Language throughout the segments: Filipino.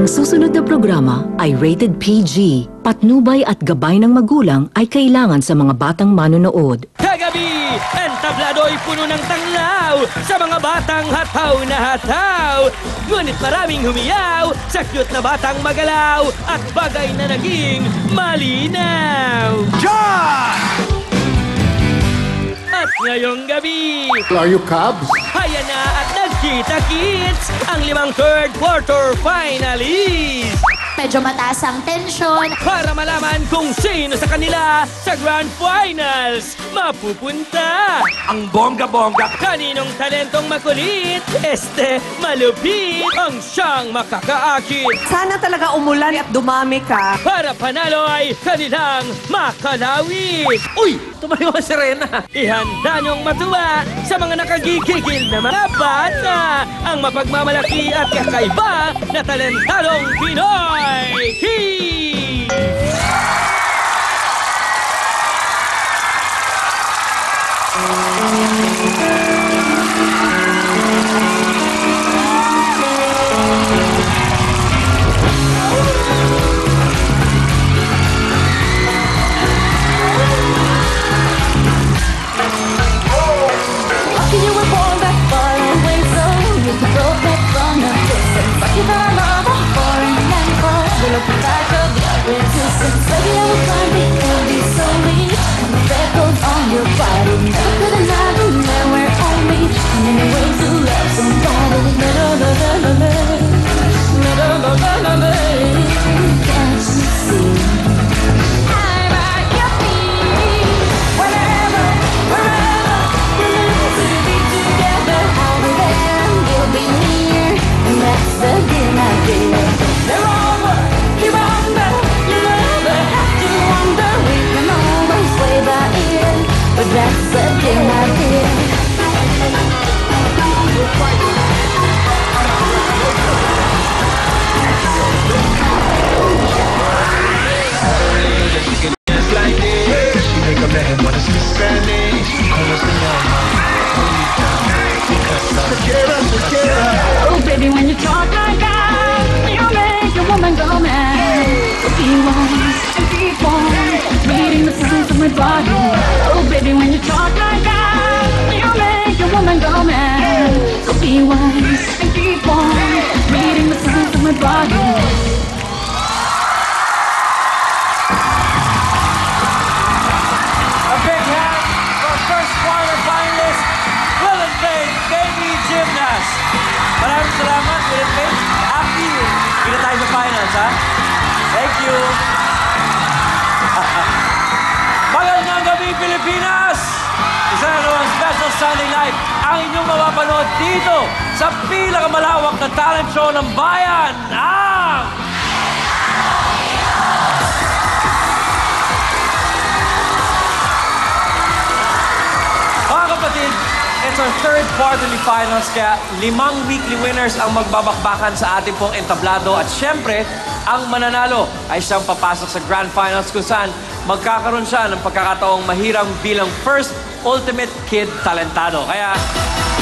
Ang susunod na programa ay rated PG. Patnubay at gabay ng magulang ay kailangan sa mga batang manonood. Kagabi, entablado'y puno ng tanglaw sa mga batang hataw na hataw. Ngunit maraming humiyaw sa cute na batang magalaw at bagay na naging malinaw. John! At ngayong gabi, Are you Cubs? haya na at nagkita-kits ang 5 third quarter finalists. Medyo mataas ang tensyon. Para malaman kung sino sa kanila sa Grand Finals mapupunta. Ang bongga-bongga. Kaninong talentong makulit, malupit ang siyang makakaakit. Sana talaga umulan at dumami ka. Para panalo ay kanilang makalawit. Uy! Tumayo ang sirena. Ihanda niyong matuwa sa mga nakagigigil na mga bata. Ang mapagmamalaki at kakaiba na talentadong Pinoy Kids! Oh, baby, when you talk like that, you make a woman go mad. So be wise and keep on reading the signs of my body. Oh, baby, when you talk like that, you make a woman go mad. So be wise and keep on reading the signs of my body. A big hand for first quarter finalist, Will and Faith, Baby Gymnast. Maraming salamat, Will and Faith. Happy. Kita tayo sa finals, ha? Thank you. Magandang gabi, Pilipinas! Isa na namang special Sunday night ang inyong mapapanood dito sa pinakamalawak na talent show ng bayan, ang... Mga kapatid, it's our third quarterly finals, kaya 5 weekly winners ang magbabakbakan sa ating pong entablado. At syempre, ang mananalo ay siyang papasok sa Grand Finals kung saan magkakaroon siya ng pagkakataong mahirang bilang first ultimate kid talentado. Kaya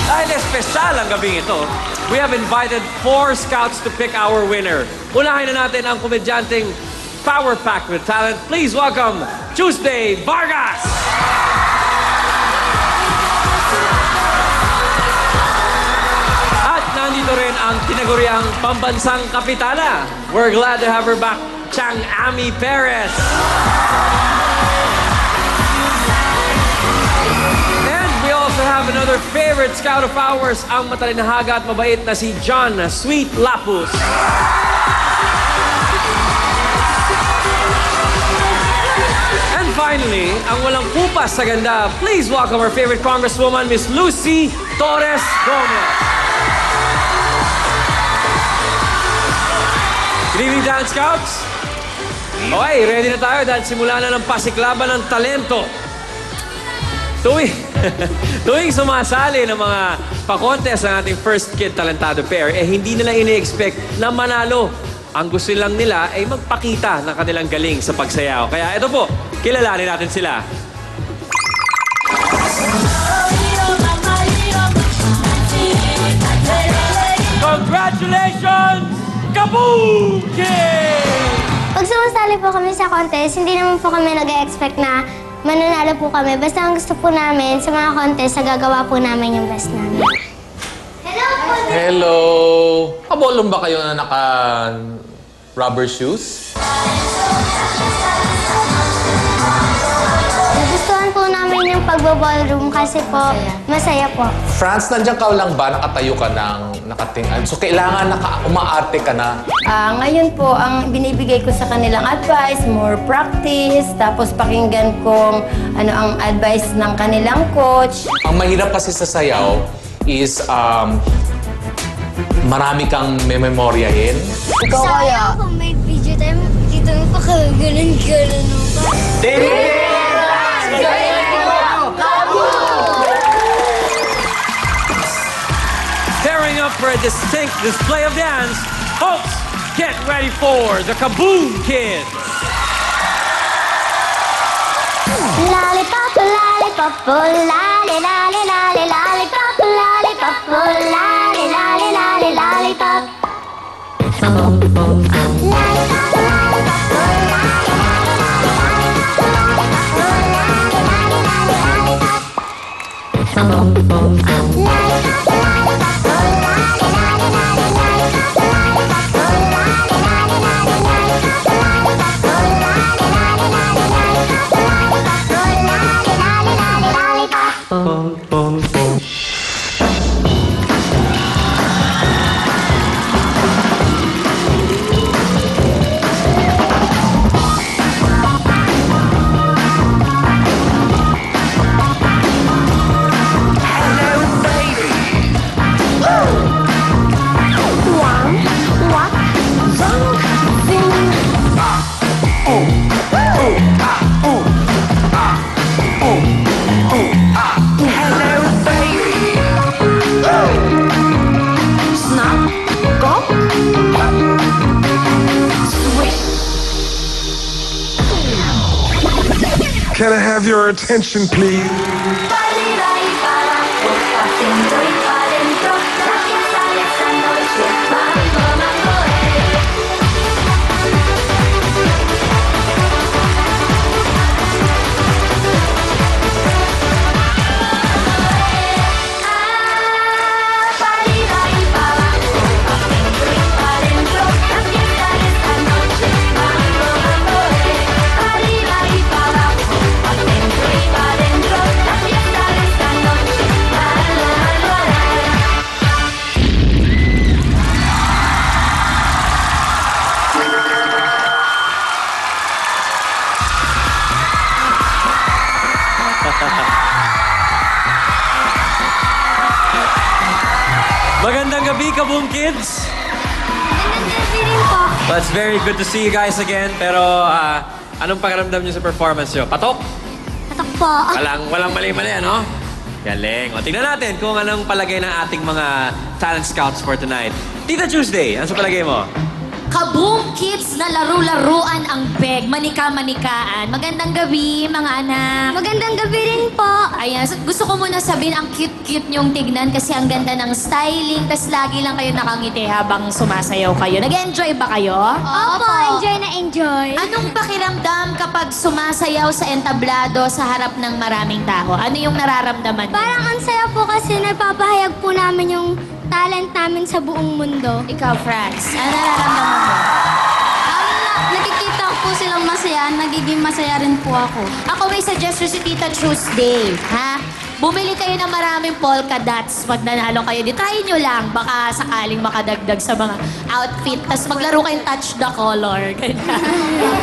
dahil espesyal ang gabing ito, we have invited 4 scouts to pick our winner. Unahin na natin ang komedyanteng power pack with talent. Please welcome Tuesday Vargas! Nandito rin ang tinaguriang pambansang kapitana. We're glad to have her back, Chang Ami Perez. And we also have another favorite scout of ours, ang matalinahaga at mabait na si John Sweet Lapus. And finally, ang walang kupas sa ganda, please welcome our favorite Congresswoman, Miss Lucy Torres Gomez. Good evening, Talent Scouts. Okay, ready na tayo dahil simula na ng pasiklaban ng talento. Tuwing sumasali ng mga pa-contest ng ating first kid talentado pair, hindi nila ini-expect na manalo. Ang gusto lang nila ay magpakita ng kanilang galing sa pagsayaw. Kaya ito po, kilalanin natin sila. Congratulations! Kaboom Kids! Pag sumasali po kami sa contest, hindi naman po kami nag-expect na mananalo po kami. Basta ang gusto po namin sa mga contest, nagagawa po namin yung best namin. Hello po! Hello! Kabolong ba kayo na naka-rubber shoes? Nagustuhan po namin yung pagbo-ballroom kasi po masaya po. France, nandiyan ka lang ba? Nakatayo ka ng nakatingin. So, kailangan umaarte ka na. Ngayon po, ang binibigay ko sa kanilang advice, more practice, tapos pakinggan kong ano ang advice ng kanilang coach. Ang mahirap kasi sa sayaw is marami kang memoryahin. Ikaw kaya? Kung may video tayo, makikita mo pa kagalan-galan mo. Pairing up for a distinct display of dance, folks, get ready for the Kaboom Kids! Lollipop, lollipop, lolly, lolly, lolly, lollipop, lollipop, lolly, lolly, lolly, lollipop. Can I have your attention, please? Magandang gabi, Kaboom Kids! Well, it's very good to see you guys again. Pero anong pakiramdam niyo sa performance niyo? Patok? Patok po. Walang mali-mali, ano? Galing. O, tingnan natin kung anong palagay ng ating mga talent scouts for tonight. Tita Tuesday, ano sa palagay mo? Kaboom Kids na laro-laruan ang beg. Manika-manikaan. Magandang gabi, mga anak. Magandang gabi rin po. Ayan, so gusto ko muna sabihin, ang cute-cute niyong tignan kasi ang ganda ng styling, tas lagi lang kayo nakangiti habang sumasayaw kayo. Nag-enjoy ba kayo? Opo, enjoy na enjoy. Anong pakiramdam kapag sumasayaw sa entablado sa harap ng maraming tao? Ano yung nararamdaman niyo? Parang ang saya po kasi nagpapahayag po namin yung talent namin sa buong mundo. Ikaw, Franz, ano nararamdaman mo? Nakikita ko po silang masaya, nagiging masaya rin po ako. Ako may suggestion si Tita Tuesday, ha? Bumili kayo ng maraming polka dots pag nanalo kayo. Di try nyo lang, baka sakaling makadagdag sa mga outfit. Tapos maglaro kayong touch the color. Ganyan.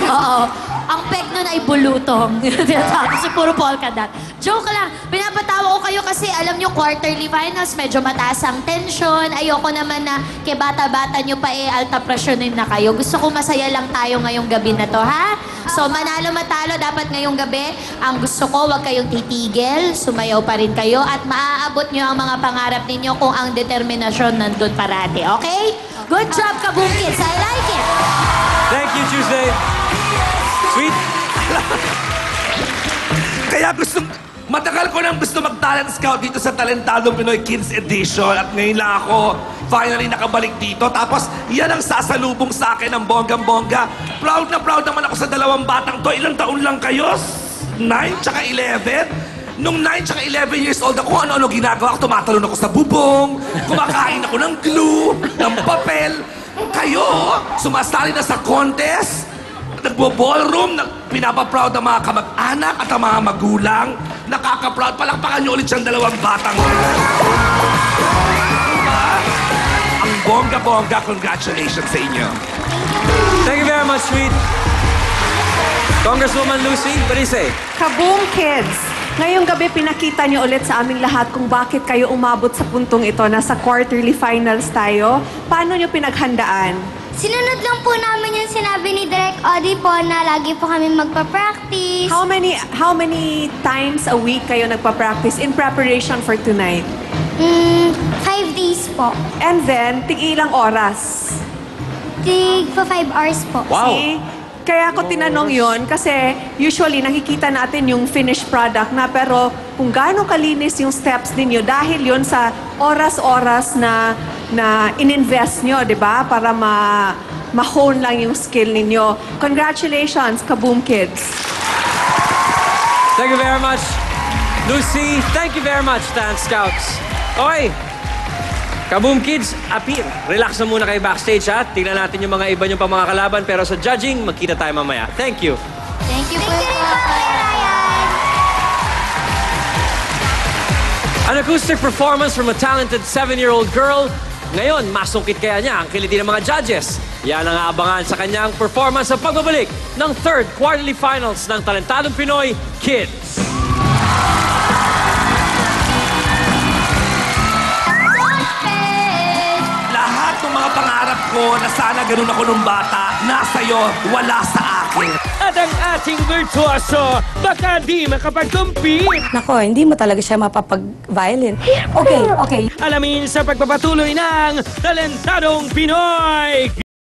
Oo. Ang peg nun ay bulutong. Tapos puro polka dot. Joke lang. Pinapatawa ko kayo kasi alam nyo, quarterly finals, medyo mataas ang tension. Ayoko naman na kay bata-bata nyo pa alta presyonin na kayo. Gusto ko masaya lang tayo ngayong gabi na to, ha? So, manalo-matalo dapat ngayong gabi. Ang gusto ko, huwag kayong titigil. Sumayaw pa rin kayo at maaabot nyo ang mga pangarap ninyo kung ang determinasyon nandun parati. Okay? Good job, Kaboom Kids. I like it. Thank you, Tuesday. Sweet. Kaya Matagal ko nang gusto mag-talent scout dito sa Talentadong Pinoy Kids Edition at ngayon lang ako finally nakabalik dito. Tapos yan ang sasalubong sa akin ng bonggang-bongga. Proud na proud naman ako sa dalawang batang to. Ilang taon lang kayo? 9 tsaka 11? Nung 9 tsaka 11 years old ako, ano-ano ginagawa ko. Tumatalon ako sa bubong, kumakain ako ng glue, ng papel. Kayo, sumasali na sa contest, nagbo-ballroom, pinapaproud ang mga kamag-anak at ang mga magulang. Nakaka-proud. Palakpakan niyo ulit siyang dalawang batang. Diba? Ang bongga-bongga. Congratulations sa inyo. Thank you very much, sweet. Congresswoman Lucy, what do you say? Kaboom Kids! Ngayong gabi pinakita niyo ulit sa aming lahat kung bakit kayo umabot sa puntong ito. Nasa quarterly finals tayo. Paano niyo pinaghandaan? Sinunod lang po namin yung sinabi ni Direk Odi po na lagi po kami magpa-practice. How many times a week kayo nagpa-practice in preparation for tonight? 5 days po. And then, tig-ilang oras? Tig pa 5 hours po. Wow. See? Kaya ako tinanong yon kasi usually nakikita natin yung finished product na pero kung gaano kalinis yung steps ninyo dahil yon sa oras-oras na ininvest nyo, di ba? Para ma-hone lang yung skill ninyo. Congratulations, Kaboom Kids! Thank you very much, Lucy. Thank you very much, Dance Scouts. Okay. Kaboom Kids, appear. Relax na muna kayo backstage, ha? Tingnan natin yung mga iba nyo pa mga kalaban. Pero sa judging, magkita tayo mamaya. Thank you. Thank you po, Ryan. An acoustic performance from a talented 7-year-old girl. Ngayon, masungkit kaya niya ang kiliti ng mga judges. Yan ang aabangan sa kanyang performance sa pagbabalik ng third quarterly finals ng Talentadong Pinoy Kids. Lahat ng mga pangarap ko na sana ganun ako nung bata, nasa iyo, wala sa akin. At ang ating virtuoso, baka di makapag-compete. Nako, hindi mo talaga siya mapapag-violin. Okay. Alamin sa pagpapatuloy ng Talentadong Pinoy